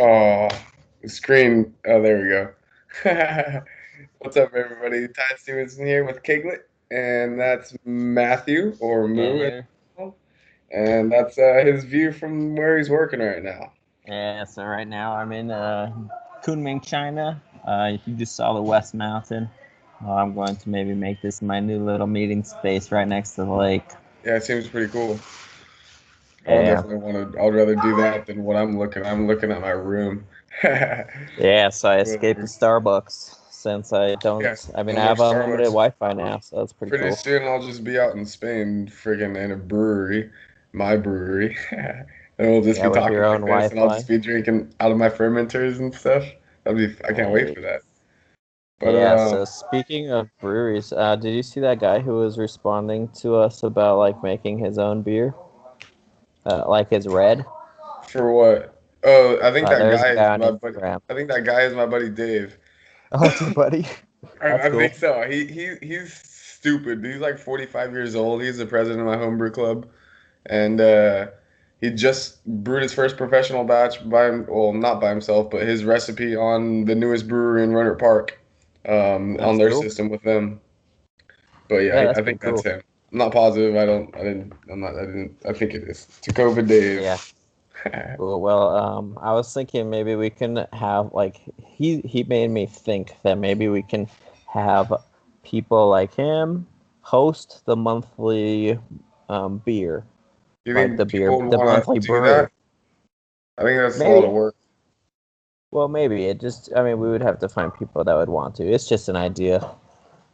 Oh, the screen. Oh, there we go. What's up, everybody? Ty Stevenson here with Keglet, and that's Matthew or Yeah, Moo, as here. well. And that's his view from where he's working right now. Yeah, so right now I'm in Kunming, China. You just saw the West Mountain. I'm going to maybe make this my new little meeting space right next to the lake. Yeah, it seems pretty cool. I would Yeah. definitely want to. I would rather do that than what I'm looking. I'm looking at my room. Yeah, so I escaped the Whatever. Starbucks since I don't. Yeah, I mean, no I more have unlimited Starbucks. Wi-Fi now, so that's pretty Pretty cool. soon I'll just be out in Spain, friggin' in a brewery, my brewery, and we'll just Yeah, be with talking your own like this, and I'll Wi-Fi. just be drinking out of my fermenters and stuff. I can't wait for Nice. that. But Yeah, so speaking of breweries, did you see that guy who was responding to us about like making his own beer? Like his red? for what? Oh, I think that There's a guy is guy on my buddy. Instagram. I think that guy is my buddy Dave. Oh, it's your buddy. That's I think cool. so. He's stupid. He's like 45 years old. He's the president of my homebrew club, and he just brewed his first professional batch well, not by himself, but his recipe on the newest brewery in Rohnert Park, on That's their cool. system with them. But yeah, Yeah, that's I pretty think that's cool. him. I'm not positive. I didn't. I think it is. To COVID Dave. Yeah. Cool. Well, I was thinking maybe we can have like he made me think that maybe we can have people like him host the monthly beer, You like think people would the want monthly to do brew. that? I think that's a lot of Maybe. work. Well, maybe it just. I mean, we would have to find people that would want to. It's just an idea,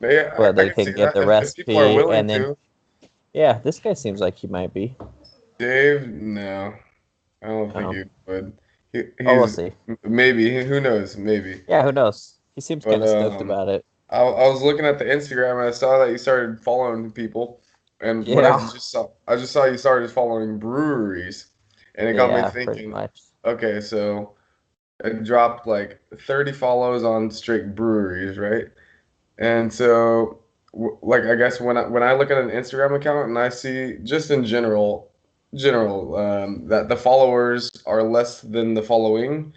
But yeah, but I they can see could get that the if people are recipe willing and then to. yeah, this guy seems like he might be. Dave, no, I don't think Um, he would. oh, we'll He's see. maybe. Who knows? Maybe. Yeah, who knows? He seems But kind of stoked about it. I was looking at the Instagram and I saw that you started following people, and Yeah. I just saw you started following breweries, and it got me Yeah, pretty thinking. much. Okay, so I dropped like 30 follows on straight breweries, right? And so, like, I guess when I look at an Instagram account and I see just in general, that the followers are less than the following,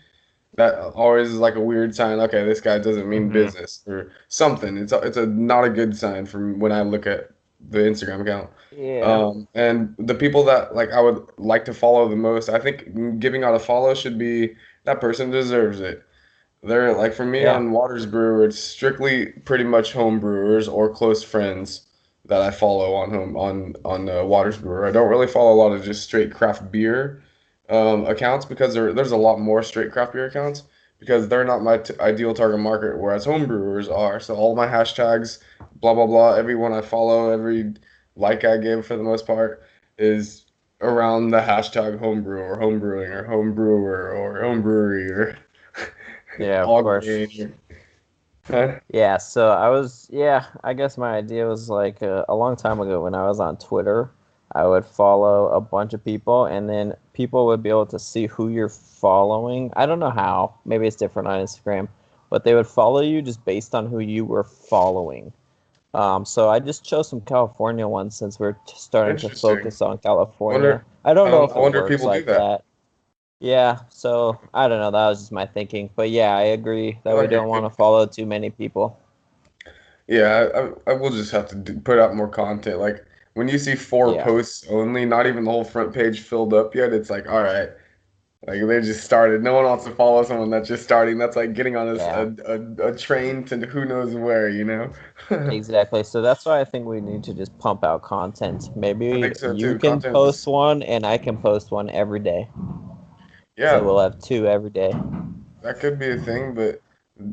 that always is like a weird sign. Okay, this guy doesn't mean Hmm. business or something. It's a not a good sign from when I look at the Instagram account. Yeah. And the people that like I would like to follow the most, I think giving out a follow should be that person deserves it. They're like for me Yeah. on Waters Brewer, it's strictly pretty much home brewers or close friends that I follow on Waters Brewer. I don't really follow a lot of just straight craft beer accounts because there's a lot more straight craft beer accounts because they're not my ideal target market, whereas home brewers are. So all my hashtags, blah blah blah, everyone I follow, every like I give for the most part is around the hashtag homebrew or home brewing or home brewer or home brewery or Yeah, of all course. game. Huh? Yeah, so yeah, I guess my idea was like a long time ago when I was on Twitter, I would follow a bunch of people and then people would be able to see who you're following. I don't know how, maybe it's different on Instagram, but they would follow you just based on who you were following. So I just chose some California ones since we're starting to Interesting. focus on California. Wonder, I don't know if I it wonder if works people do like that. that. Yeah, so I don't know. That was just my thinking. But yeah, I agree I feel that we like don't it want to could. follow too many people. Yeah, I will just have to put out more content. Like when you see four Yeah. posts only, not even the whole front page filled up yet, it's like, all right, like they just started. No one wants to follow someone that's just starting. That's like getting on Yeah, a train to who knows where, you know? exactly. So that's why I think we need to just pump out content. I Maybe think so you too. can Content post is, one and I can post one every day. So yeah, we'll have two every day. that could be a thing, but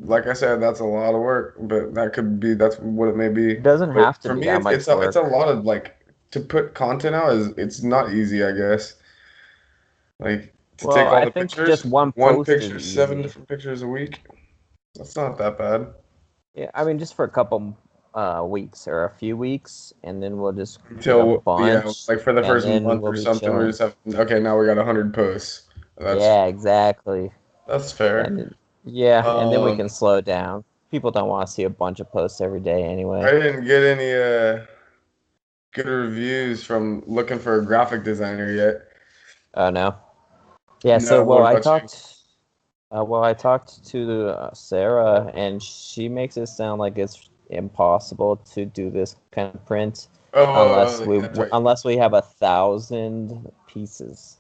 like I said, that's a lot of work. But that's what it may be. It doesn't But have to for be me, that much it's a work. lot of like to put content out is it's not easy, I guess. Like to Well, take all I the think just pictures, one one post is picture, seven easy. different pictures a week. That's not that bad. Yeah, I mean just for a couple weeks or a few weeks and then we'll just get a Until yeah, bunch like for the and first then month we'll or be something, we chilling. just have okay. Now we got 100 posts. That's Yeah, exactly. that's fair. And yeah, and then we Um, can slow down. People don't want to see a bunch of posts every day I anyway. didn't get any good reviews from looking for a graphic designer yet. Oh no. Yeah, so No, what well, about you? Well, I talked to Sarah, and she makes it sound like it's impossible to do this kind of print Yeah, that's right. unless we have 1,000 pieces.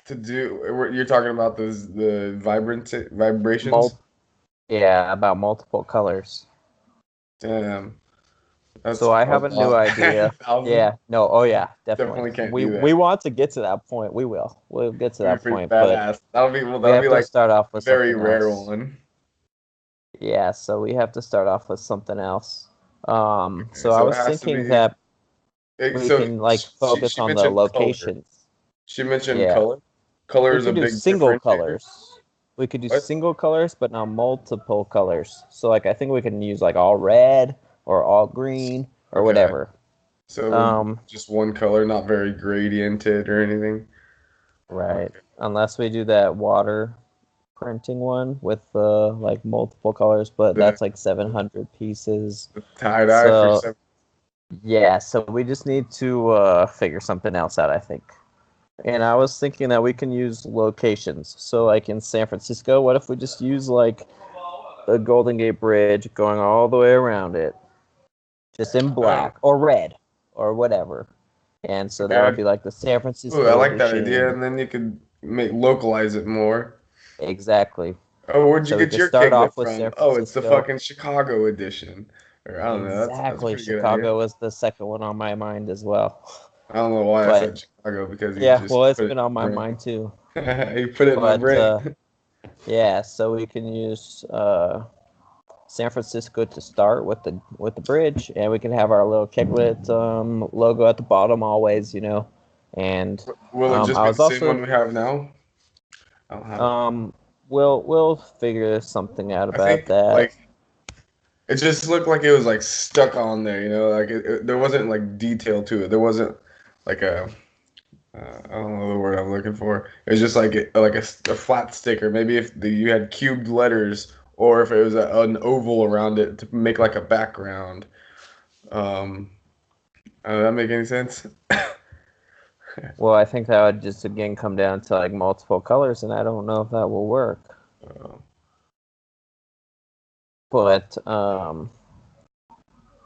To do, you're talking about the vibrant vibrations. Mul- yeah, about multiple colors. Damn, that's So I a have a new lot. idea. 1,000. Yeah, no, oh yeah, definitely. Definitely can't do We that. want to get to that point. We will. We'll get to That'd be that pretty point, but badass. That'll be well. we That'll be have to like start off a with very something rare else. one. Yeah, so we have to start off with something else. Okay, So I so it was has to thinking be. that we So can like focus she on the mentioned color. locations. She mentioned Yeah, color. Color we is a could do big single differentiator. colors. We could do What? single colors, but not multiple colors. So like I think we can use like all red or all green or Okay. whatever. So Um, just one color, not very gradiented or anything. right. Okay. Unless we do that water printing one with like multiple colors, but The, that's like 700 pieces. the tie dye for So some. yeah, so we just need to figure something else out, I think. And I was thinking that we can use locations. So like in San Francisco, what if we just use like the Golden Gate Bridge going all the way around it, just in Oh, black or red or whatever. And so that would okay. be like the San Ooh, I Francisco like that idea, edition. and then you could make localize it more. Exactly. Oh, where'd you So we get could your start Keglet off with from? San Oh, it's the Francisco. fucking Chicago edition. Or I don't know. That's a Exactly. pretty good idea. Chicago was the second one on my mind as well. I don't know why I But said Chicago because you yeah, just well, it's put it been on my in mind too. my brain. You put it in my But brain. yeah, so we can use San Francisco to start with the bridge, and we can have our little Keglet logo at the bottom always, you know. And Will it just I be the was same also one we have now? I don't have. um, we'll figure something out I about think that. like it just looked like it was like stuck on there, like there wasn't like detail to it. There wasn't like I don't know the word I'm looking for. It was just like a flat sticker. Maybe if you had cubed letters, or if it was an oval around it to make like a background. Um, does that make any sense? Well, I think that would just again come down to like multiple colors, and I don't know if that will work. Uh, But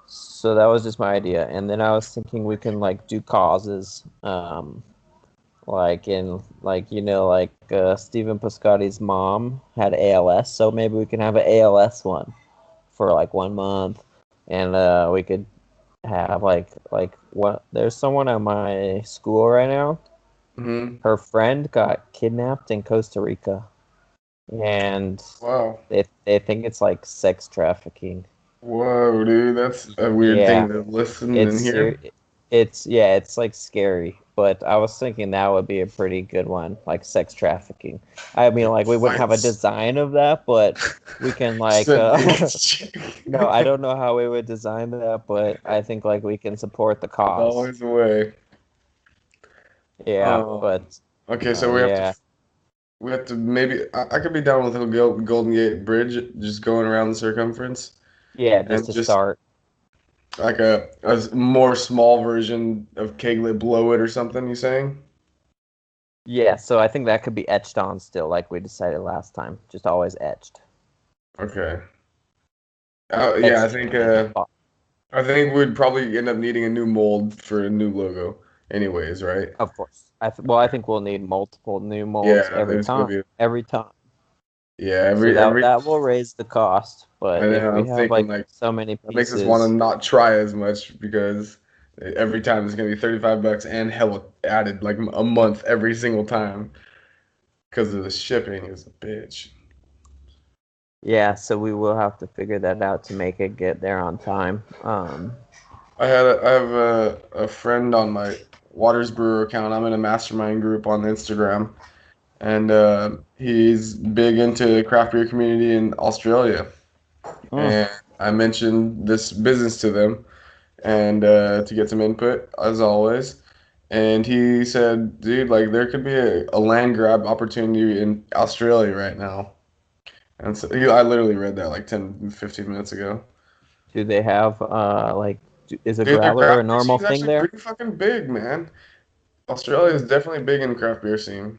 so that was just my idea, and then I was thinking we can like do causes, like in like like Stephen Piscotty's mom had ALS, so maybe we can have an ALS one for like 1 month, and we could have like what? There's someone at my school right now. hmm Her friend got kidnapped in Costa Rica, and Wow. they think it's like sex trafficking. Whoa, dude, that's a weird thing Yeah, to listen it's and ser- hear. it's yeah, it's like scary. But I was thinking that would be a pretty good one, like sex trafficking. I mean, like we wouldn't have a Fights. design of that, but we can like Send nudes. no, I don't know how we would design that, but I think like we can support the cause. Always the way. Yeah, Um, but okay, so yeah, we have to maybe I could be down with the Golden Gate Bridge, just going around the circumference, yeah, just and to just start. like a more small version of Keglet below it or something. You saying? Yeah, so I think that could be etched on still, like we decided last time. Just always etched. Okay. Yeah, Etched in the spot. I think we'd probably end up needing a new mold for a new logo, anyways, right? Of course. Well, I think we'll need multiple new molds Yeah, every there's gonna time. be Every time. yeah So every. that will raise the cost, And but then if we I'm have thinking like like so many that makes us want to pieces, not try as much because every time it's gonna be $35 and hella added like a month every single time because of the shipping is a bitch. yeah, so we will have to figure that out to make it get there on time. I have a friend on my Waters Brewer account. I'm in a mastermind group on Instagram, and he's big into the craft beer community in Australia. Mm. And I mentioned this business to them, and to get some input as always. And he said, dude, like there could be a land grab opportunity in Australia right now. And so I literally read that like 10, 15 minutes ago. Do they have is a Dude, their growler a craft beer scene normal is thing actually there? pretty fucking big, man. Australia is definitely big in craft beer scene.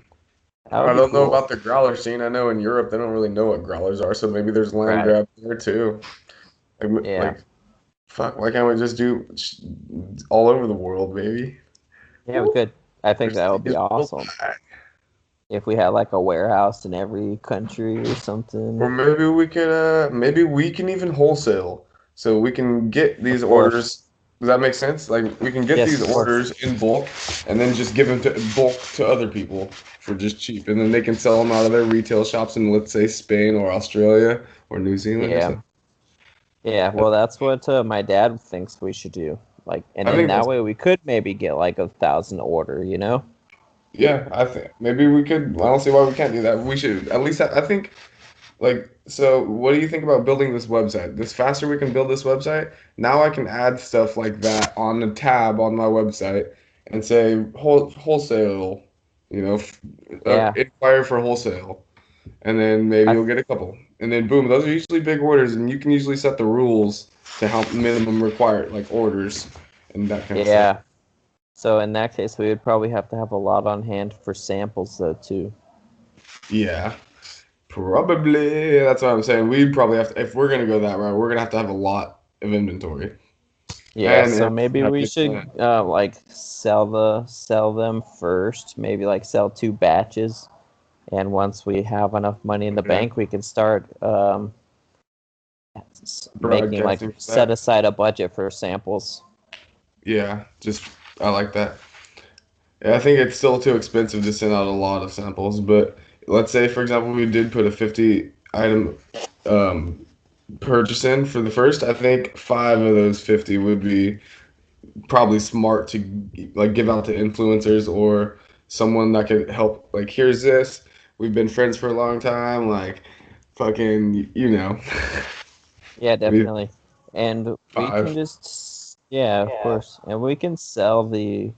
That would I be don't know cool. about the growler scene. I know in Europe they don't really know what growlers are, so maybe there's land Right. grab there too. Yeah. Like fuck, why can't we just do all over the world, baby? Yeah, we Woo. could. I think There's that would be cities awesome worldwide. if we had like a warehouse in every country or Or something. maybe we can even wholesale. So we can get these Of course. orders. Does that make sense? Like we can get Yes, these of course. orders in bulk and then just give them to bulk to other people for just cheap. And then they can sell them out of their retail shops in, let's say, Spain or Australia or New Zealand or Yeah. something. Yeah, well, that's what my dad thinks we should do. Like, and I then think that that's, way we could maybe get like 1,000 order, you know? yeah, I think maybe we could. I don't see why we can't do that. We should at least, I think. Like, so what do you think about building this website? This faster we can build this website, now I can add stuff like that on the tab on my website and say wholesale, Yeah. inquire for wholesale, and then maybe I you'll get a couple. And then boom, those are usually big orders, and you can usually set the rules to how minimum required, like orders and that kind of stuff. yeah. So in that case, we would probably have to have a lot on hand for samples though too. Yeah, probably. That's what I'm saying. We'd probably have to, if we're gonna go that route, we're gonna have a lot of inventory. Yeah, And so maybe have we good should plan. like sell them first, maybe like sell two batches, and once we have enough money in the Okay. bank, we can start making like Broadcasting for set that. aside a budget for samples. Yeah, just I like that. Yeah, I think it's still too expensive to send out a lot of samples, but let's say, for example, we did put a 50 item um, purchase in for the first. I think five of those 50 would be probably smart to like give out to influencers or someone that could help. Like, here's this. We've been friends for a long time. Like, fucking, Yeah, maybe definitely. And we can five. just, yeah, of course. And we can sell the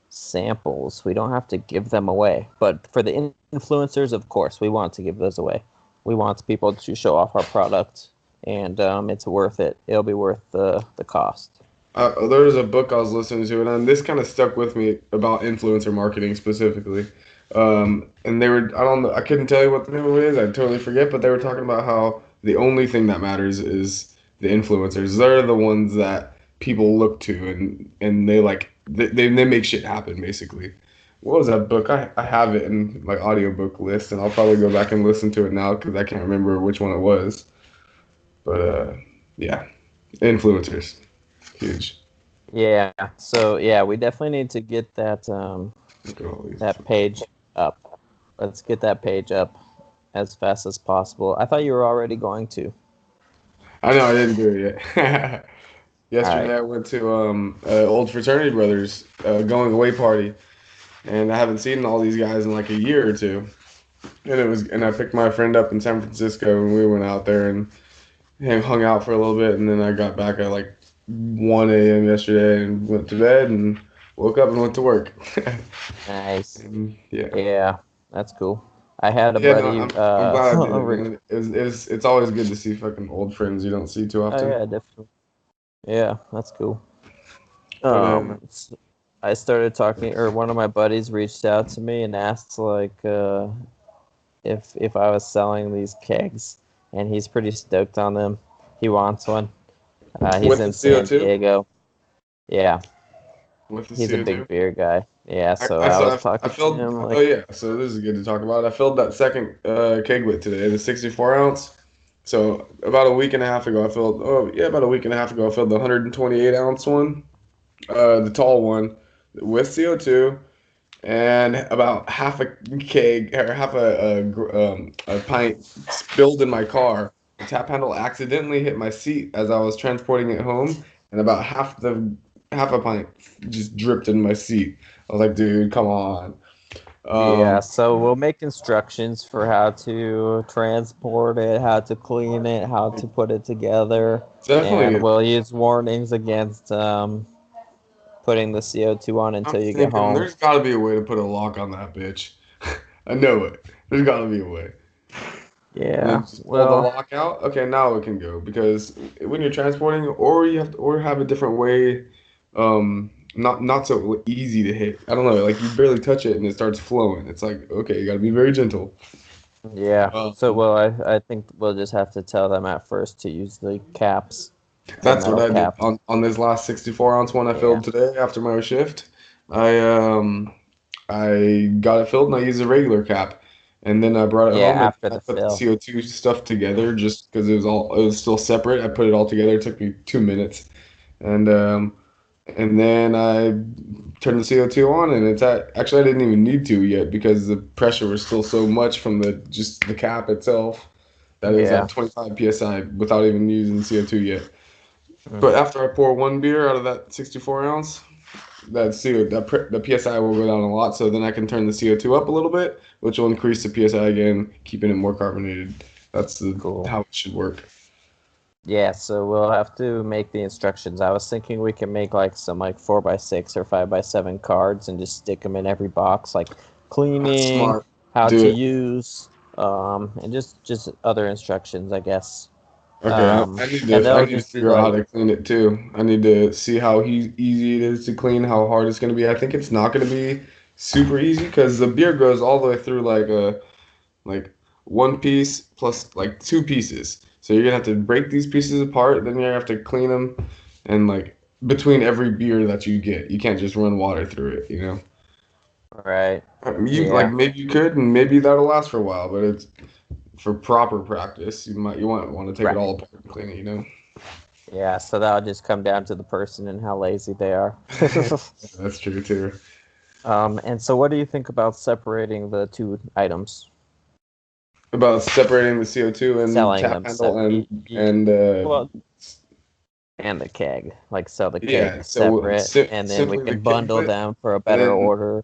samples. We don't have to give them away. But for the influencers, of course, we want to give those away. We want people to show off our product, and it's worth it. It'll be worth the cost. There was a book I was listening to, and this kind of stuck with me about influencer marketing specifically. And they were, I don't know, I couldn't tell you what the name of it is. I totally forget, but they were talking about how the only thing that matters is the influencers. They're the ones that people look to, and they make shit happen basically. What was that book? I have it in my audiobook list, and I'll probably go back and listen to it now because I can't remember which one it was. But yeah, influencers, huge. Yeah. So yeah, we definitely need to get Look at all these. that page up. Let's get that page up as fast as possible. I thought you were already going to. I know I didn't do it yet. All right. Yesterday I went to old fraternity brothers going away party, and I haven't seen all these guys in like a year or two. And I picked my friend up in San Francisco, and we went out there and hung out for a little bit, and then I got back at like 1 a.m. yesterday and went to bed and woke up and went to work. Nice. And yeah, Yeah, that's cool. I had a yeah, no, buddy. I'm glad I did it, man. It's always good to see fucking old friends you don't see too Oh often. yeah, definitely. Yeah, that's cool. But I started talking, or one of my buddies reached out to me and asked like if I was selling these kegs, and he's pretty stoked on them. He wants one. He's with the in San CO2, Diego. Yeah, with the he's a big CO2. beer guy. Yeah, so I I was saw I talking to filled him oh like, yeah, so this is good to talk about. I filled that second keglet today, the 64 ounce. So about a week and a half ago I filled about a week and a half ago I filled the 128 ounce one, the tall one with CO2 and about half a keg or half a pint spilled in my car. The tap handle accidentally hit my seat as I was transporting it home, and about half a pint just dripped in my seat. I was like, dude, come on. yeah. Um, So we'll make instructions for how to transport it, how to clean it, how to put it together, and definitely, we'll use warnings against putting the CO2 on I'm until you get thinking home. there's got to be a way to put a lock on that bitch. I know it. There's got to be a way. And then Yeah. just pull the Well, lock out. Okay, now it can go because when you're transporting, or you have to, or have a different way. not so easy to hit. I don't know, like you barely touch it and it starts flowing. It's like, okay, you got to be very gentle. Yeah. So, Um, well, I think we'll just have to tell them at first to use the caps, the that's what metal I did caps. on this last 64-ounce one I Yeah. filled today after my shift. I I got it filled and I used a regular cap. And then I brought it Yeah. home and After I the put the fill. CO2 stuff together just because it was still separate. I put it all together. It took me 2 minutes. And and then I turned the CO2 on and it's at actually I didn't even need to yet because the pressure was still so much from the just the cap itself that it was Yeah. at 25 psi without even using CO2 yet. But Hmm. after I pour one beer out of that 64 ounce, that CO the psi will go down a lot. So then I can turn the CO2 up a little bit, which will increase the psi again, keeping it more carbonated. That's the Cool. how it should work. Yeah. So we'll have to make the instructions. I was thinking we can make like some like 4x6 or 5x7 cards and just stick them in every box, like That's cleaning, smart. how Do to it. use, and just other instructions, I guess. Okay, And I they'll need to just be figure out how like, to clean it too. I need to see how easy it is to clean, how hard it's going to be. I think it's not going to be super easy because the beer goes all the way through like one piece plus like two pieces. So you're gonna have to break these pieces apart, then you're gonna have to clean them, and like between every beer that you get, you can't just run water through it. You know, right, you like yeah, maybe you could, and maybe that'll last for a while, but it's for proper practice. You might want to take it right. all apart and clean it. You know. Yeah, so that'll just come down to the person and how lazy they are. That's true too. And so what do you think about separating the two items? About separating the CO2 and Selling tap them handle separate. and Well, and the keg. Like sell the yeah. keg So separate, and then we simply the can bundle Keglet, them for a and better then order,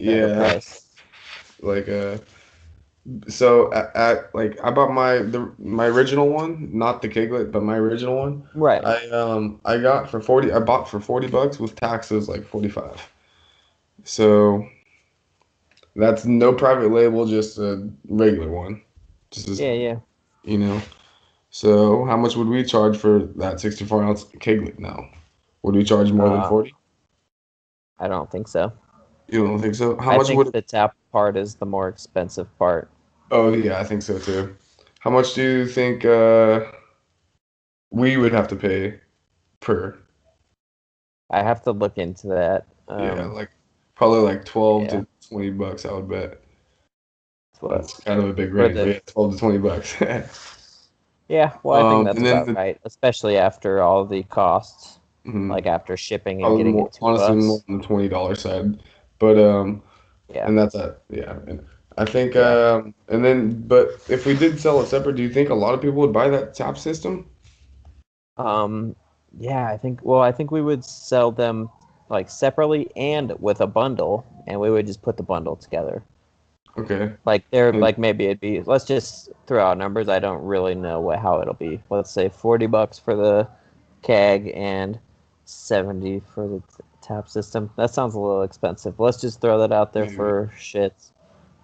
better yeah, price. like so like I bought my original one, not the Keglet, but my original one. Right. I got for 40. I bought for $40 with taxes like 45. So that's no private label, just a regular one. Just as, Yeah, yeah. you know. So how much would we charge for that 64-ounce Keglet now? Would we charge more than Uh, 40? I don't think so. You don't think so? How I much would think it? the tap part is the more expensive part. Oh yeah, I think so too. How much do you think we would have to pay per? I have to look into that. Yeah, like probably like 12 Yeah. to $20, I would bet. What That's kind of a big for range, but the yeah, 12 to $20. Yeah, well, I think that's And then about right, especially after all the costs, mhm, like after shipping and probably getting more, it to honestly, more us. on the $20 side. But Yeah, and that's yeah. And I think yeah. and then but if we did sell it separate, do you think a lot of people would buy that tap system? Um, yeah, I think we would sell them like separately and with a bundle, and we would just put the bundle together. Okay. Like they're And like maybe it'd be let's just throw out numbers. I don't really know how it'll be. Let's say $40 for the keg and 70 for the tap system. That sounds a little expensive. Let's just throw that out there maybe. for shits.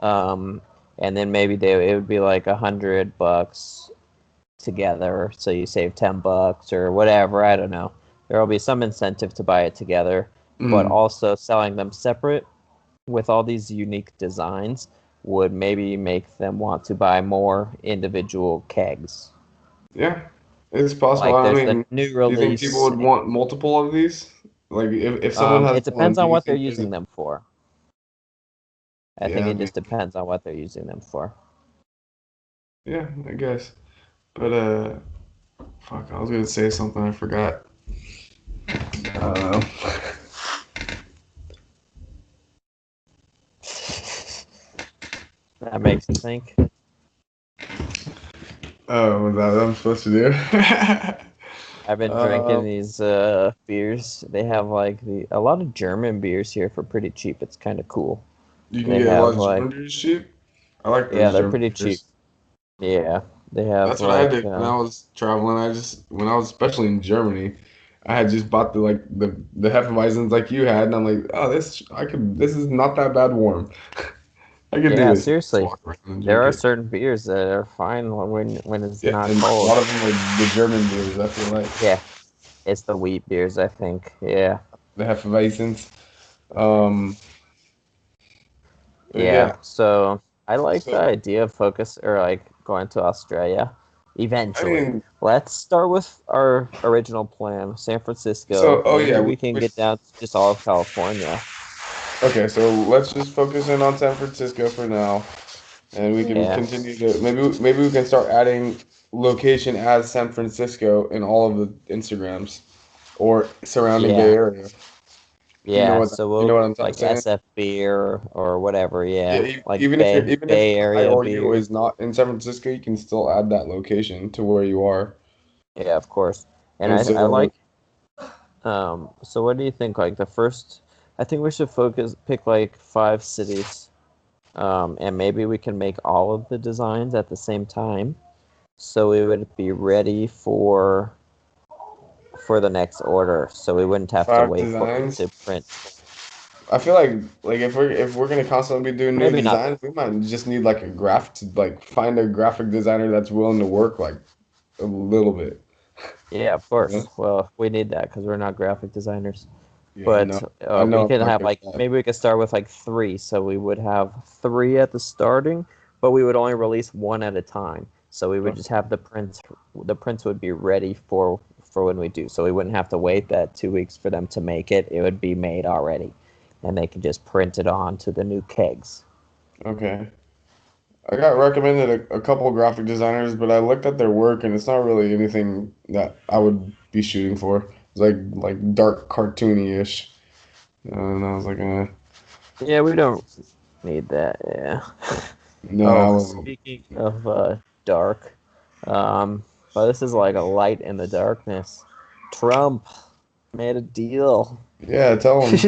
Um, and then maybe it would be like $100 together, so you save $10 or whatever. I don't know. There will be some incentive to buy it together, but Mm, also selling them separate with all these unique designs would maybe make them want to buy more individual kegs. yeah, it's possible. Like I there's the mean, new do you think people release. would want multiple of these? Like if someone has It one, depends do on you what they're think there's a using them for. I think yeah, I it mean, just depends on what they're using them for. yeah, I guess. But fuck, I was gonna say something I forgot. Uh, That makes you think. oh, was that what I'm supposed to do? I've been drinking Um, these beers. They have like a lot of German beers here for pretty cheap. It's kind of cool. you can They get a lot have of like German beers cheap. I like yeah, those they're German pretty cheap. beers. Yeah, they have That's what I like did when I was traveling. I just when I was especially in Germany, I had just bought the Hefeweizens like you had, and I'm like, oh, this is not that bad warm. I could do yeah, this. Just seriously. walk around and There drink are it. certain beers that are fine when it's Yeah, not and a cold. lot of them are the German beers. I feel like. Yeah, it's the wheat beers, I think. Yeah. the Hefeweizens. Um, but Yeah, yeah, so I like the so idea of focus or like going to Australia I eventually. mean, Let's start with our original plan, San Francisco. oh Maybe yeah, we can get down to just all of California. okay, so let's just focus in on San Francisco for now, and we can Yeah, continue to maybe we can start adding location as San Francisco in all of the Instagrams or surrounding Bay yeah, Area. yeah. So You know we'll what I'm like saying? SF or whatever. Yeah, Yeah, like even if you're even if Bay I Area or you beer. is not in San Francisco, you can still add that location to where you are. Yeah, of course. And And I so like so what do you think? Like the first, I think we should pick like 5 cities. And maybe we can make all of the designs at the same time, so we would be ready for the next order. So we wouldn't have to five wait for it designs. to print. I feel like if we're gonna constantly be doing new Maybe not. designs, we might just need like a graph to like find a graphic designer that's willing to work like a little bit. Yeah, of You know? course. Well, we need that because we're not graphic designers. Yeah, But I we know could I'm not have good like at that. maybe we could start with like three. So we would have three at the starting, but we would only release one at a time. So we would just have the prints. The prints would be ready for when we do. So we wouldn't have to wait that 2 weeks for them to make it. It would be made already, and they could just print it on to the new kegs. Okay. I got recommended a couple graphic designers, but I looked at their work and it's not really anything that I would be shooting for. It's like dark cartoony-ish. And I was like, Yeah, we don't need that. Yeah. no, I Oh, wasn't. speaking of dark, but this is like a light in the darkness. Trump made a deal. Yeah, tell them.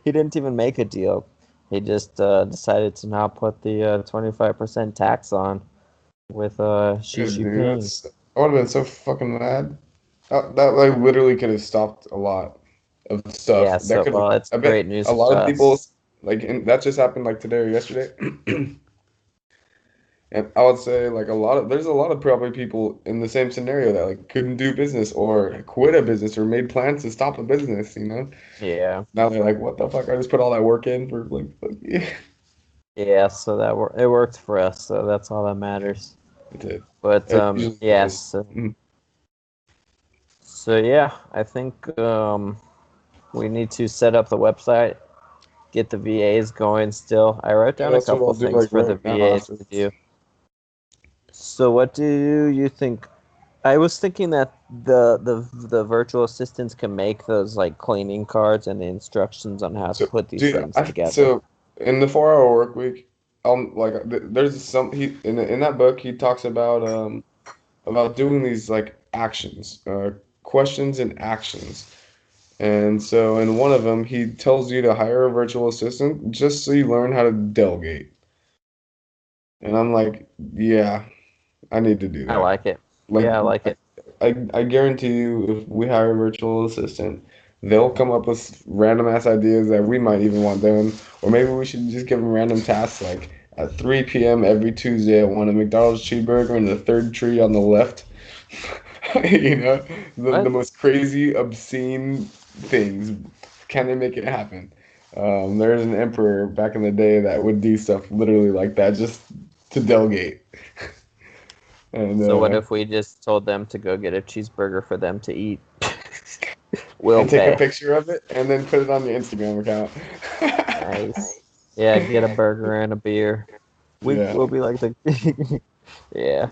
He didn't even make a deal. He just decided to not put the 25% tax on with Xi Good, dude. Jinping. I would have been so fucking mad. That like literally could have stopped a lot of stuff. Yeah, That so could have. well, it's I bet great news a for lot of people us. like, and that just happened like today or yesterday. And I would say like there's a lot of probably people in the same scenario that like couldn't do business or quit a business or made plans to stop a business, you know? Yeah, Now they're like, what the fuck? I just put all that work in for like, fuck yeah. yeah. So it worked for us. So that's all that matters. It did. But It usually does. yes. Mhm. So yeah, I think we need to set up the website, get the VAs going still. I wrote Yeah, down a that's what couple I'll do things like for the right now VAs after. to do. So what do you think? I was thinking that the virtual assistants can make those like cleaning cards and the instructions on how to So, put these dude, things together. so in the 4 hour work week, like there's some he in that book he talks about doing these like actions, questions and actions. And so in one of them, he tells you to hire a virtual assistant just so you learn how to delegate. And I'm like, yeah, I need to do I that. like it. Like, Yeah, I like it. I guarantee you, if we hire a virtual assistant, they'll come up with random ass ideas that we might even want done. Or maybe we should just give them random tasks like at 3 p.m. every Tuesday, I want a McDonald's cheeseburger in the third tree on the left. You know, the What? most crazy, obscene things. Can they make it happen? There's an emperor back in the day that would do stuff literally like that just to delegate. And So what if we just told them to go get a cheeseburger for them to eat? We'll and take a pay. picture of it and then put it on your Instagram account. Nice. Yeah, get a burger and a beer. We Yeah, will be like the yeah.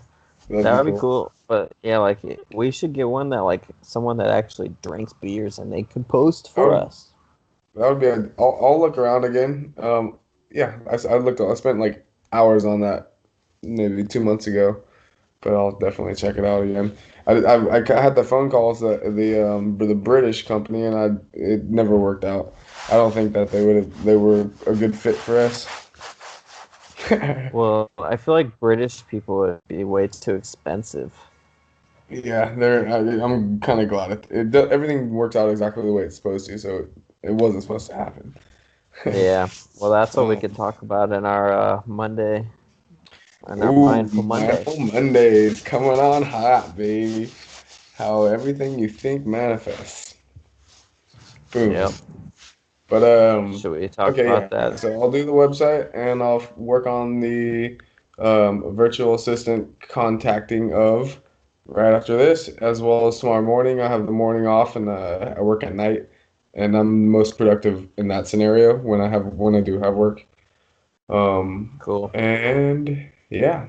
that'd That be would be cool. cool. But yeah, like we should get one that like someone that actually drinks beers and they can post That for would us. that would be. I'll look around again. Yeah, I looked. I spent like hours on that maybe 2 months ago, but I'll definitely check it out again. I had the phone calls the British company and it never worked out. I don't think that they were a good fit for us. Well, I feel like British people would be way too expensive. Yeah, I'm kind of glad everything works out exactly the way it's supposed to, so it wasn't supposed to happen. Yeah. Well, that's what we could Um, talk about in our Monday, in our ooh, Mindful Monday. Mindful Mondays coming on hot, baby. How everything you think manifests. Boom. Yep. But Should we talk okay, about yeah. that? So I'll do the website and I'll work on the virtual assistant contacting of right after this, as well as tomorrow morning. I have the morning off and I work at night, and I'm most productive in that scenario when I do have work. Um, Cool. and yeah,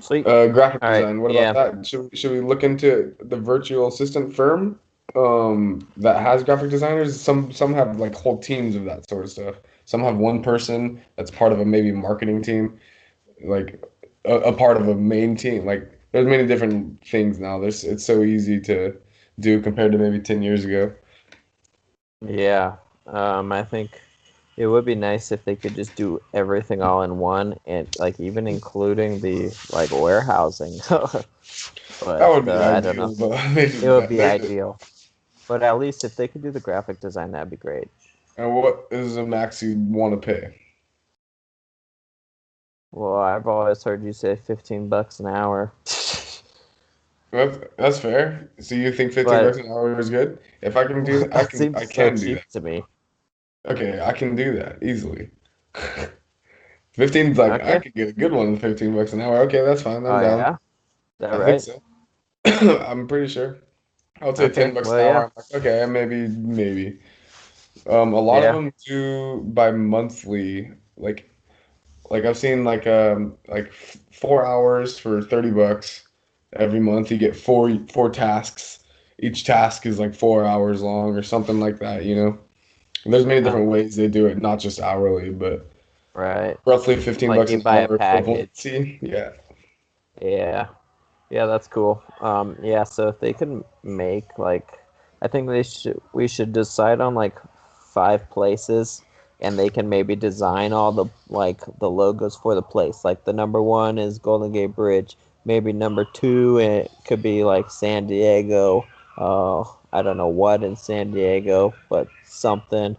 Sweet. graphic All right. design. What about Yeah. that? Should we look into the virtual assistant firm that has graphic designers? Some have like whole teams of that sort of stuff. Some have one person that's part of a maybe marketing team, like a part of a main team. Like there's many different things now. It's so easy to do compared to maybe 10 years ago. Yeah. I think it would be nice if they could just do everything all in one and like even including the like warehousing. That But would be I don't know. ideal, but maybe It would be there's ideal. But at least if they could do the graphic design, that'd be great. and what is the max you'd want to pay? Well, I've always heard you say $15 an hour. That's fair. So you think 15 But bucks an hour is good? If I can do that, that I seems so can do cheap that. to me. Okay, I can do that easily. 15's like I Okay. could get a good one with 15 bucks an hour. Okay, that's fine. I'm Oh down. yeah? Is that I think right? so. I'm pretty sure. I would say 10 Okay. bucks Well, an hour. yeah. I'm like, okay, maybe. A lot of Yeah. them do by monthly. Like I've seen like 4 hours for 30 bucks every month. You get four tasks. Each task is like 4 hours long or something like that, you know? And there's many Uh, different ways they do it, not just hourly, but right. roughly 15 Like bucks you an buy a hour package. equivalency. Yeah. Yeah. Yeah, that's cool. Yeah, so if they could make like, I think we should decide on like 5 places, and they can maybe design all the like the logos for the place. Like the number one is Golden Gate Bridge. Maybe number two it could be like San Diego. I don't know what in San Diego, but something.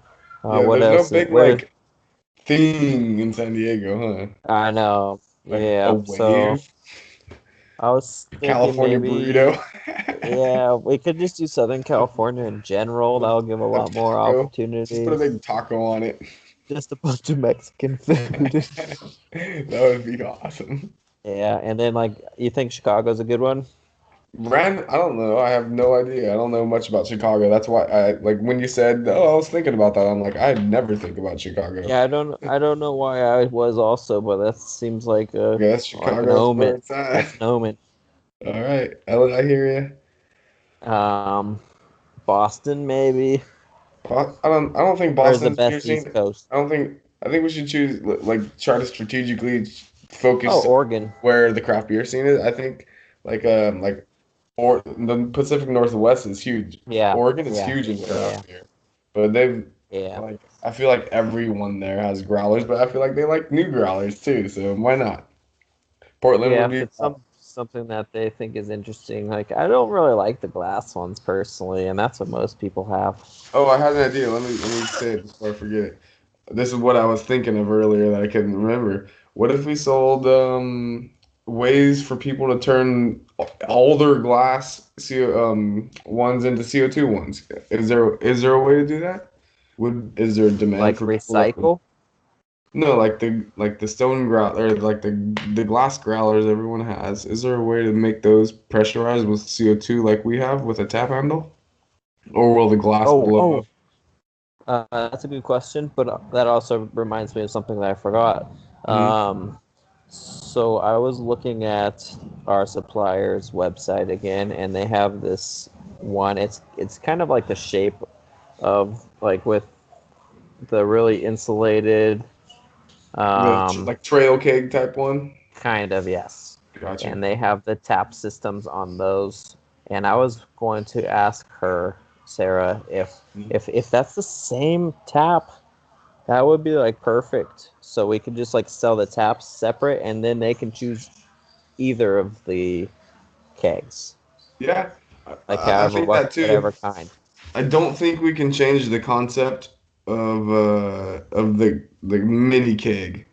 Yeah, What there's no else? big Where like thing in San Diego, huh? I know. Like a Yeah. So wave, I was a thinking California maybe. burrito. Yeah, we could just do Southern California in general. That'll give a A lot more taco. Just put a opportunities. big taco on it. Just a bunch of Mexican food. That would be awesome. Yeah, and then like you think Chicago's a good one? I don't know. I have no idea. I don't know much about Chicago. That's why I like when you said, "Oh, I was thinking about that." I'm like, I'd never think about Chicago. Yeah, I don't know why I was also, but that seems Okay, that's like an Chicago. That's where omen. it's at. That's an omen. All right, I hear you. Um, Boston maybe, I don't think or is the Boston's your best scene. East Coast? I don't think. I think we should choose like try to strategically Oh, focus Oregon. where the craft beer scene is. I think like or the Pacific Northwest is huge. Yeah, Oregon is yeah, huge in yeah, craft beer, but they've yeah. like I feel like everyone there has growlers, but I feel like they like new growlers too. So why not? Portland Yeah, would if be. it's something that they think is interesting, like I don't really like the glass ones personally, and that's what most people have. Oh, I had an idea. Let me say it before I forget it. This is what I was thinking of earlier that I couldn't remember. What if we sold ways for people to turn all their glass CO ones into CO2 ones? Is there a way to do that? Is there a demand Like for people that would recycle. no like the stone growl or like the glass growlers everyone has? Is there a way to make those pressurized with CO2 like we have with a tap handle? Or will the glass Oh, blow up? oh, that's a good question, but that also reminds me of something that I forgot. Mhm. So I was looking at our supplier's website again, and they have this one. It's kind of like the shape of like with the really insulated, um, Like trail cake type one. kind of, yes. Gotcha. And they have the tap systems on those. And I was going to ask her, Sarah, Mhm. if that's the same tap, that would be like perfect. So we could just like sell the taps separate, and then they can choose either of the kegs, Yeah, like I however think that too. whatever kind. I don't think we can change the concept of the mini keg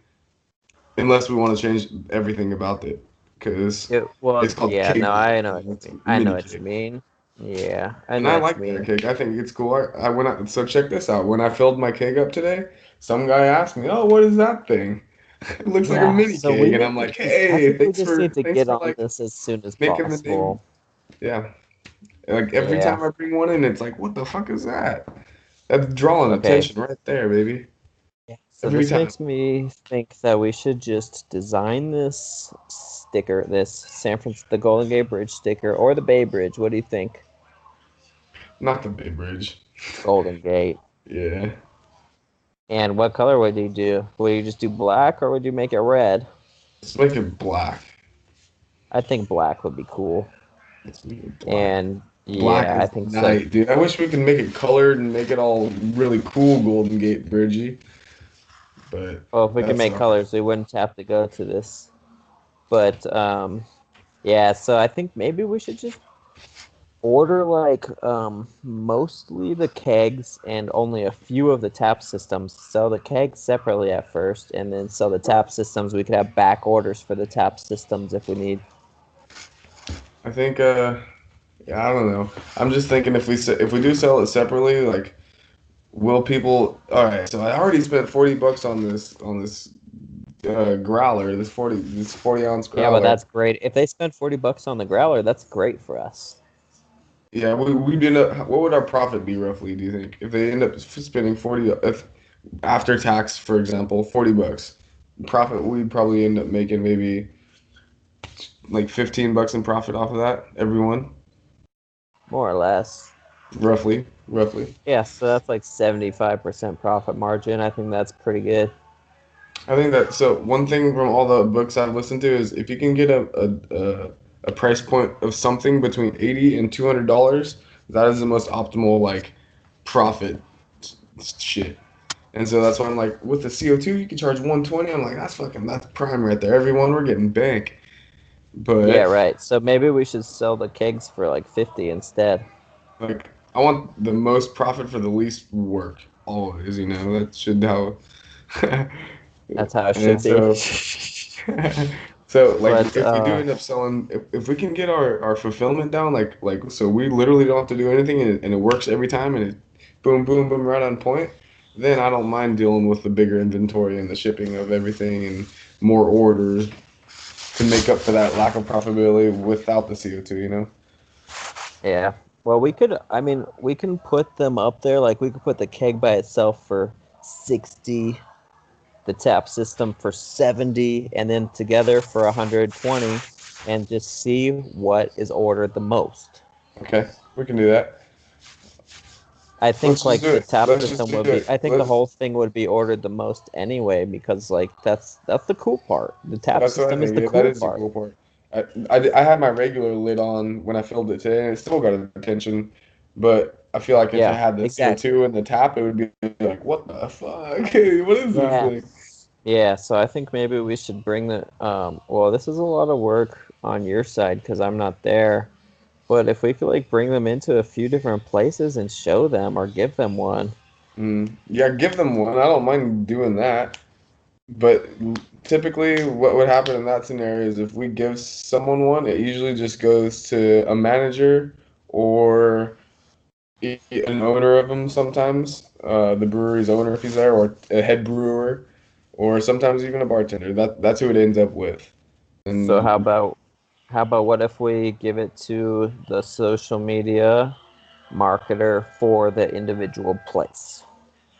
unless we want to change everything about it because Well, it's called yeah, no, Keglet. I know So what you it's a mean. I know mini what you keg. mean. Yeah, and And I that's like that me. keg. I think it's cool. So check this out. When I filled my keg up today, some guy asked me, "Oh, what is that thing?" It looks like a Yeah, mini so we keg, and need I'm to like, just, I "Hey, think we just need to thanks get for on like this as soon as making the name." possible. Yeah. Like every Yeah. time I bring one in, it's like, "What the fuck is that?" That's drawing Okay. attention right there, baby. Yeah. So Every this time. makes me think that we should just design this sticker, this the Golden Gate Bridge sticker, or the Bay Bridge. What do you think? Not the Bay Bridge. Golden Gate. Yeah. And what color would you do? Would you just do black, or would you make it red? Let's make it black. I think black would be cool. Let's make it black. And Black yeah, I is think so. night, dude. I wish we could make it colored and make it all really cool Golden Gate Bridgey, but Well, if we could that's make all right. colors, we wouldn't have to go to this. But yeah, so I think maybe we should just order like mostly the kegs and only a few of the tap systems. Sell the kegs separately at first, and then sell the tap systems. We could have back orders for the tap systems if we need. I think, yeah, I don't know. I'm just thinking if we do sell it separately, like, will people? All right, so I already spent $40 on this growler, this 40-ounce Yeah, but growler. that's great. If they spend $40 on the growler, that's great for us. Yeah, we did not. What would our profit be roughly? Do you think if they end up spending 40, if after tax, for example, $40 profit, we'd probably end up making maybe like $15 in profit off of that, everyone, More or less. roughly. Yeah, so that's like 75% profit margin. I think that's pretty good. I think that so one thing from all the books I've listened to is if you can get a price point of something between 80 and $200, that is the most optimal like profit shit. And so that's why I'm like, with the CO2, you can charge 120. I'm like, that's prime right there. Everyone, we're getting bank. Yeah, But right. So maybe we should sell the kegs for like 50 instead. like, I want the most profit for the least work always. That should how. That's how it should And be. so, so like, But if we do end up selling, if we can get our fulfillment down, so we literally don't have to do anything, and it works every time, and it boom, boom, boom, right on point. Then I don't mind dealing with the bigger inventory and the shipping of everything and more orders to make up for that lack of profitability without the CO2. yeah. Well, I mean, we can put them up there. Like, we could put the keg by itself for 60, the tap system for 70, and then together for 120, and just see what is ordered the most. Okay, we can do that. I Let's think just like do the it. tap Let's just system do would be. it. I think the whole thing would be ordered the most anyway because like that's the cool part. The tap That's what I system is think. the Yeah, that cool is the part. cool part. I had my regular lid on when I filled it today, and it still got attention. But I feel like if it Yeah, had the exactly. CO2 and the tap, it would be like, what the fuck? What is this Yeah. thing? Yeah, so I think maybe we should bring the well, this is a lot of work on your side because I'm not there. But if we could like bring them into a few different places and show them or give them one. Yeah, give them one. I don't mind doing that. But typically, what would happen in that scenario is if we give someone one, it usually just goes to a manager or an owner of them sometimes, the brewery's owner if he's there, or a head brewer, or sometimes even a bartender. That's who it ends up with. So And how about what if we give it to the social media marketer for the individual place?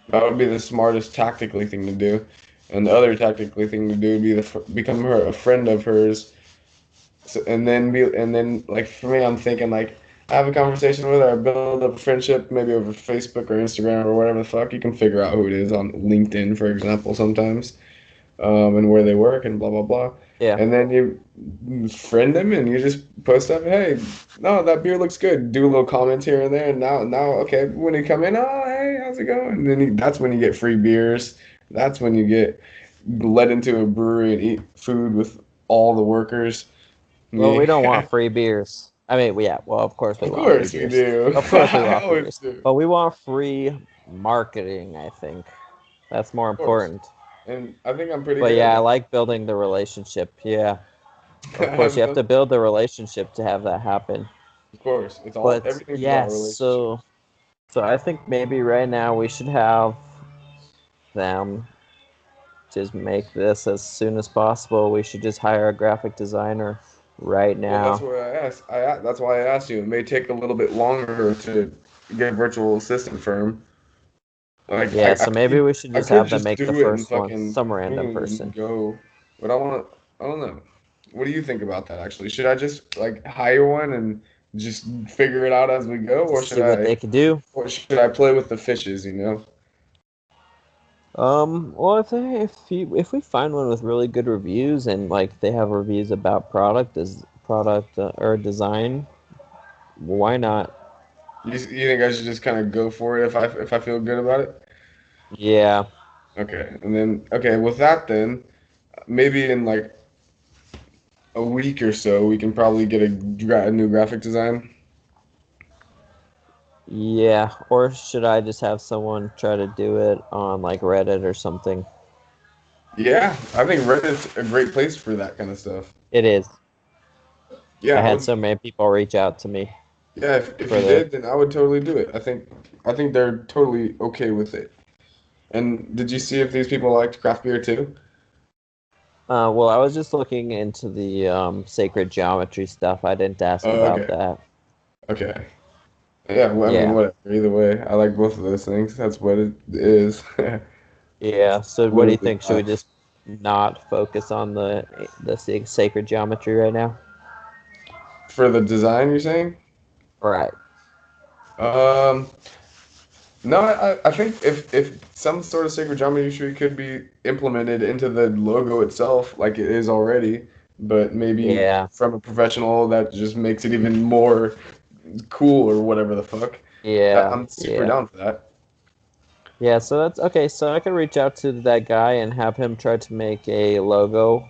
that would be the smartest tactically thing to do. And the other tactically thing to do would be become her a friend of hers. So, and then like for me, I'm thinking like I have a conversation with her, I build up a friendship maybe over Facebook or Instagram or whatever the fuck. You can figure out who it is on LinkedIn, for example, sometimes. And where they work and blah blah blah. Yeah. And then you friend them and you just post up, hey, no, that beer looks good. Do a little comments here and there. And now, okay, when you come in, oh, hey, how's it going? And then that's when you get free beers. That's when you get led into a brewery and eat food with all the workers. Well, we don't Yeah, want free beers. I mean, yeah, well, of course we of want free course you beers. do. Of course we I want free always beers. do. Of But we want free marketing, I think. That's more course. important. And I think I'm pretty But good at yeah, I that. like building the relationship. Yeah. Of course, I've you have done to build the relationship to have that happen. Of course, it's all But everything's yeah, about relationships. so I think maybe right now we should have them just make this as soon as possible. We should just hire a graphic designer right Well, that's now. why I asked. That's why I asked you. It may take a little bit longer to get a virtual assistant firm. Like Yeah, so maybe we should I just could have them just make the do it and first one, fucking some random boom and person. go, but I don't know. What do you think about that actually? Should I just like hire one and just figure it out as we go, Just see what they could do. or should I play with the fishes, you know? Well, if we find one with really good reviews and like they have reviews about product or design, why not? You think I should just kind of go for it if I feel good about it? Yeah, Okay. And then okay, with that then maybe in like a week or so we can probably get a new graphic design. yeah. Or should I just have someone try to do it on like Reddit or something? Yeah, I think Reddit's a great place for that kind of stuff. It is. I Yeah, I had would. so many people reach out to me Yeah, if for you the. did, then I would totally do it. I think they're totally okay with it. And did you see if these people liked craft beer too? Well, I was just looking into the sacred geometry stuff. I didn't ask Oh, about okay. that. Okay. Yeah, well, I mean, Yeah. whatever. Either way, I like both of those things. That's what it is. Yeah. So what do you Literally think? Should we life. just not focus on the sacred geometry right now? For the design, you're saying? Right. Um, no, I think if some sort of sacred geometry could be implemented into the logo itself, like it is already, but maybe Yeah. from a professional that just makes it even more cool or whatever the fuck. Yeah. I'm super Yeah. down for that. Yeah. So that's okay. So I can reach out to that guy and have him try to make a logo,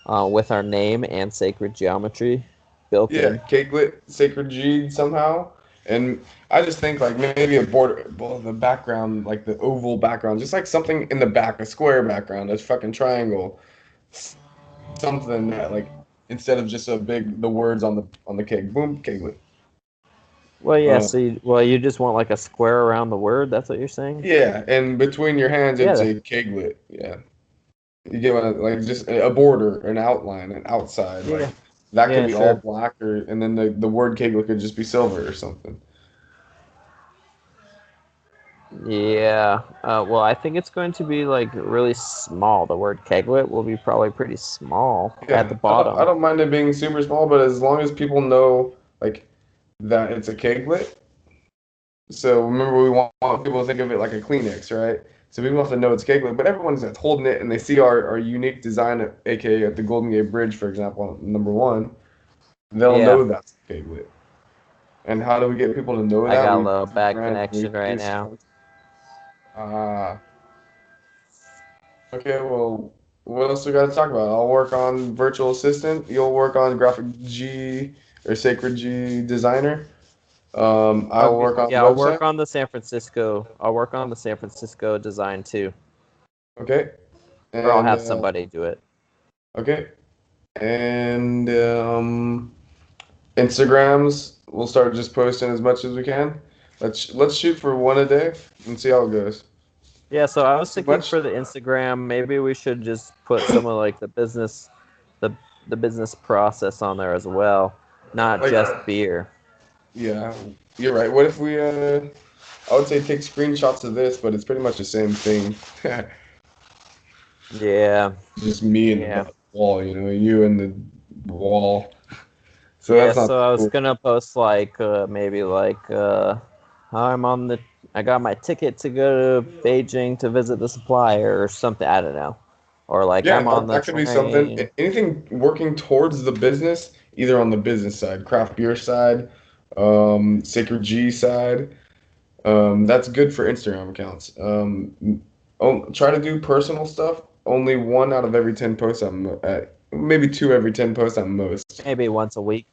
with our name and sacred geometry built Yeah, in. Keglet, Sacred G somehow. And I just think like maybe a border, well, the background, like the oval background, just like something in the back, a square background, a fucking triangle, something that like instead of just a big the words on the keg, boom, Keglet. Well, yeah. Uh, You just want like a square around the word. That's what you're saying. yeah, and between your hands Yeah. it's a Keglet. Yeah, you get what like just a border, an outline, an outside, Yeah. like that could Yeah. be all Sure. black or and then the word Keglet could just be silver or something. Yeah. Well, I think it's going to be like really small. The word keglet will be probably pretty small at the Yeah, I bottom. don't mind it being super small, but as long as people know like that it's a keglet. So remember, we want people to think of it like a Kleenex, right? So people have to know it's keglet, but everyone's that's holding it and they see our unique design, aka at the Golden Gate Bridge, for example, number one, they'll Yeah. know that's keglet. And how do we get people to know I that? got a We little do bad brand connection right awareness. now. Ah, okay. Well, what else we got to talk about? I'll work on virtual assistant. You'll work on graphic G or sacred G designer. I'll work on Yeah, website. I'll work on the San Francisco design too, Okay. or I'll And have somebody do it. okay. And Instagrams, we'll start just posting as much as we can. Let's shoot for one a day and see how it goes. Yeah. So I was Too thinking much? for the Instagram, maybe we should just put some of like the the business process on there as well, not Like, just beer. yeah, you're right. What if we I would say take screenshots of this, but it's pretty much the same thing. Yeah. Just me and Yeah. the wall, you know, you and the wall. So Yeah, that's not so I was cool. gonna post like maybe like I'm on the I got my ticket to go to Beijing to visit the supplier or something. I don't know. Or like Yeah, I'm on the that could be something. train. Anything working towards the business, either on the business side, craft beer side, Sacred G side. That's good for Instagram accounts. Try to do personal stuff. Only one out of every 10 posts at maybe two every 10 posts at most. Maybe once a week.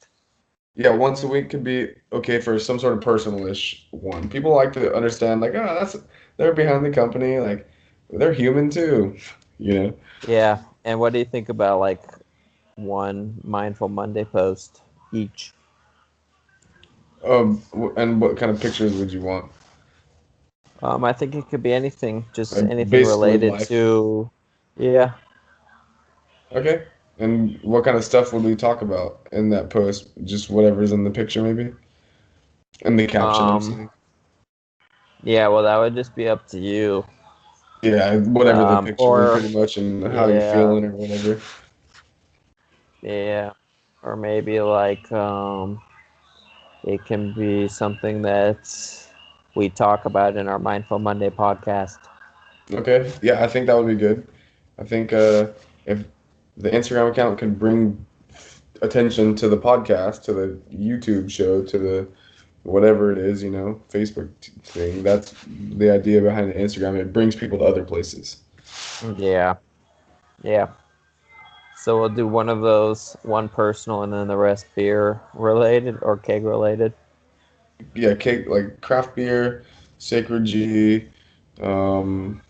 Yeah, once a week could be okay for some sort of personal-ish one. People like to understand, like, oh, that's they're behind the company, like they're human too, you know. Yeah. And what do you think about like one Mindful Monday post each? And what kind of pictures would you want? I think it could be anything, just Like anything basically related life. to, yeah. Okay. And what kind of stuff would we talk about in that post? Just whatever's in the picture, maybe? In the caption, I'm Um, saying. yeah, well, that would just be up to you. Yeah, whatever the picture is, Or pretty much, and how you're yeah, feeling or whatever. yeah, or maybe like it can be something that we talk about in our Mindful Monday podcast. Okay. Yeah, I think that would be good. I think if the Instagram account can bring attention to the podcast, to the YouTube show, to the whatever it is, Facebook thing. That's the idea behind the Instagram. It brings people to other places. Yeah, yeah. So we'll do one of those, one personal, and then the rest beer related or keg related. Yeah, cake like craft beer, Sacred G, um,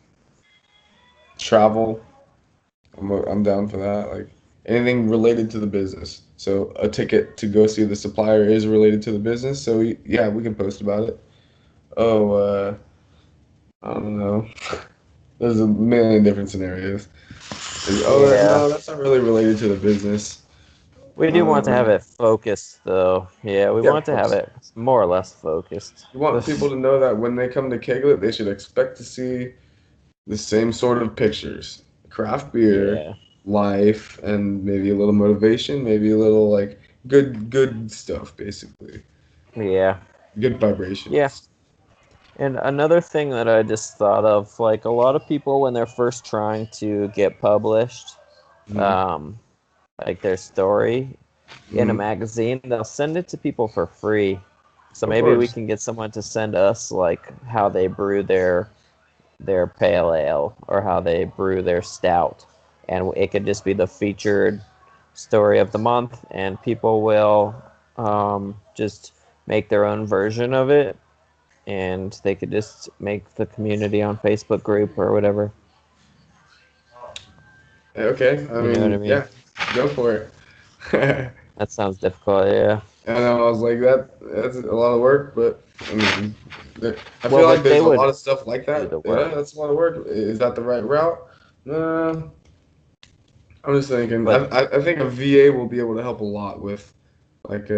travel. I'm down for that. Like anything related to the business. So a ticket to go see the supplier is related to the business. So yeah, we can post about it. Oh, I don't know. There's a million different scenarios. Oh Yeah. no, that's not really related to the business. We do want to have Um, it focused, though. Yeah, we yeah, of want to have course. it more or less focused. You want people to know that when they come to Keglet, they should expect to see the same sort of pictures. Craft beer, Yeah, life, and maybe a little motivation, maybe a little like good stuff, basically. yeah, Good yeah. vibrations. And another thing that I just thought of, like a lot of people when they're first trying to get published, Hmm. um, like their story in a Hmm. magazine, they'll send it to people for free. So Of maybe we course. can get someone to send us like how they brew their pale ale or how they brew their stout, and it could just be the featured story of the month, and people will just make their own version of it, and they could just make the community on Facebook group or whatever. Okay. I You know what I mean, mean? yeah, go for it. That sounds difficult, yeah. I know I was like that's a lot of work, but I mean, I Well, feel like but they there's a would lot of stuff like do that. the Yeah, work. that's a lot of work. Is that the right route? No, I'm just thinking. But I think a VA will be able to help a lot with like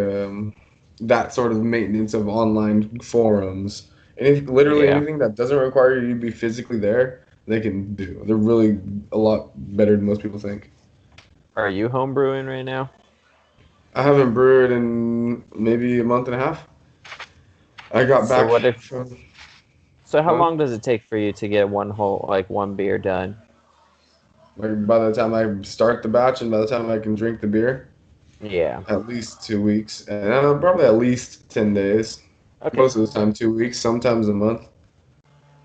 that sort of maintenance of online forums. Literally yeah, anything that doesn't require you to be physically there, they can do. They're really a lot better than most people think. are you home brewing right now? I haven't brewed in maybe a month and a half. I got So back what if from. so how Huh? long does it take for you to get one whole like one beer done? Like by the time I start the batch and by the time I can drink the beer, Yeah. at least 2 weeks, and probably at least 10 days. Okay. Most of the time, 2 weeks, sometimes a month.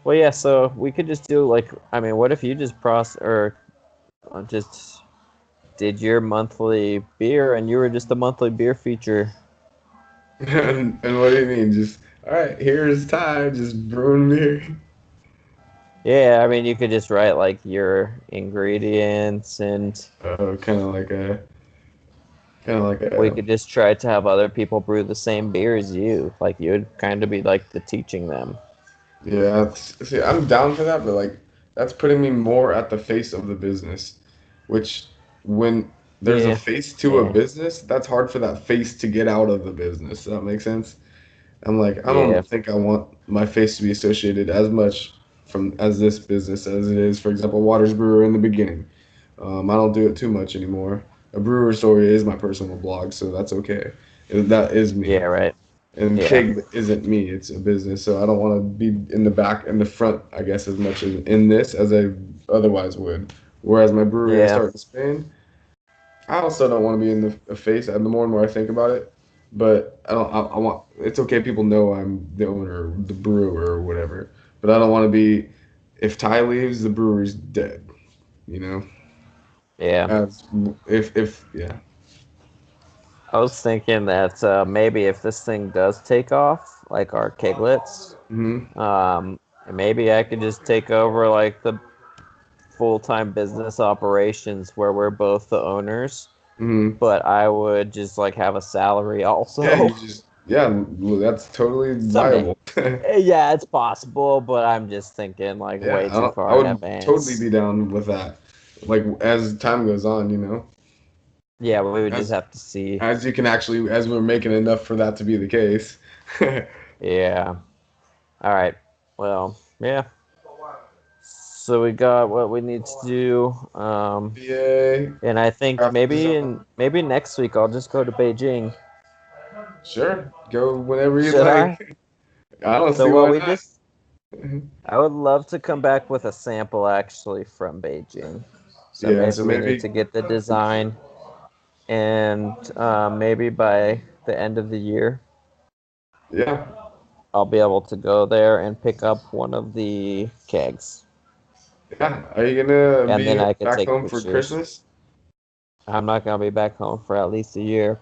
Well, yeah, so we could just do like, I mean, what if you just just did your monthly beer and you were just a monthly beer feature? And what do you mean? Just all right. Here's Ty, just brewing beer. Yeah, I mean, you could just write like your ingredients, and Kind of like we a. could just try to have other people brew the same beer as you. Like you would kind of be like the teaching them. Yeah. See, I'm down for that, but like that's putting me more at the face of the business, which when there's a Yeah, face to a yeah, business, that's hard for that face to get out of the business. Does that make sense? I'm like, I yeah, don't think I want my face to be associated as much from as this business as it is, for example, Waters Brewer in the beginning. I don't do it too much anymore. A brewer story is my personal blog, so that's okay. That is yeah, me. right. And Yeah, Keg isn't me. It's a business, so I don't want to be in the back and the front, I guess, as much as in this as I otherwise would. Whereas my brewery I yeah, start in Spain, I also don't want to be in the face. And the more and more I think about it, but I don't. I want. It's okay. People know I'm the owner, the brewer, or whatever. But I don't want to be. If Ty leaves, the brewery's dead. You know. yeah. As if yeah. I was thinking that maybe if this thing does take off, like our keglets, Hmm. um, maybe I could just take over like the full-time business operations where we're both the owners, Hmm. but I would just like have a salary Yeah. also. You just. Yeah, that's totally Someday. viable. Yeah, it's possible, but I'm just thinking like Yeah, way too I far in would totally advance. be down with that. Like as time goes on, Yeah, we would just as have to see. as you can actually as we're making enough for that to be the case. Yeah. All right. Well, yeah. So we got what we need to do. BA, And I think graphic design. maybe next week I'll just go to Beijing. Sure, go whenever you'd Should I? like. I don't So see what why we not. just I would love to come back with a sample actually from Beijing. So Yeah, maybe so we need maybe to get the design and maybe by the end of the year yeah, I'll be able to go there and pick up one of the kegs. yeah. Are you gonna And then be I could back take home for pictures. Christmas? I'm not gonna be back home for at least a year.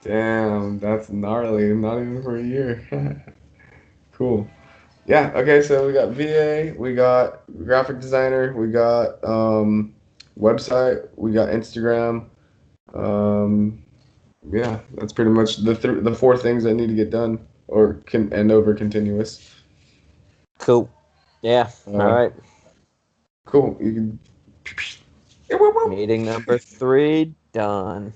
Damn, that's gnarly. Not even for a year. Cool. Yeah, okay, so we got VA, we got graphic designer, we got website, we got Instagram. Um yeah, that's pretty much the four things that need to get done or can end over continuous. Cool. Yeah. All Uh right. cool. You can Meeting number 3 done.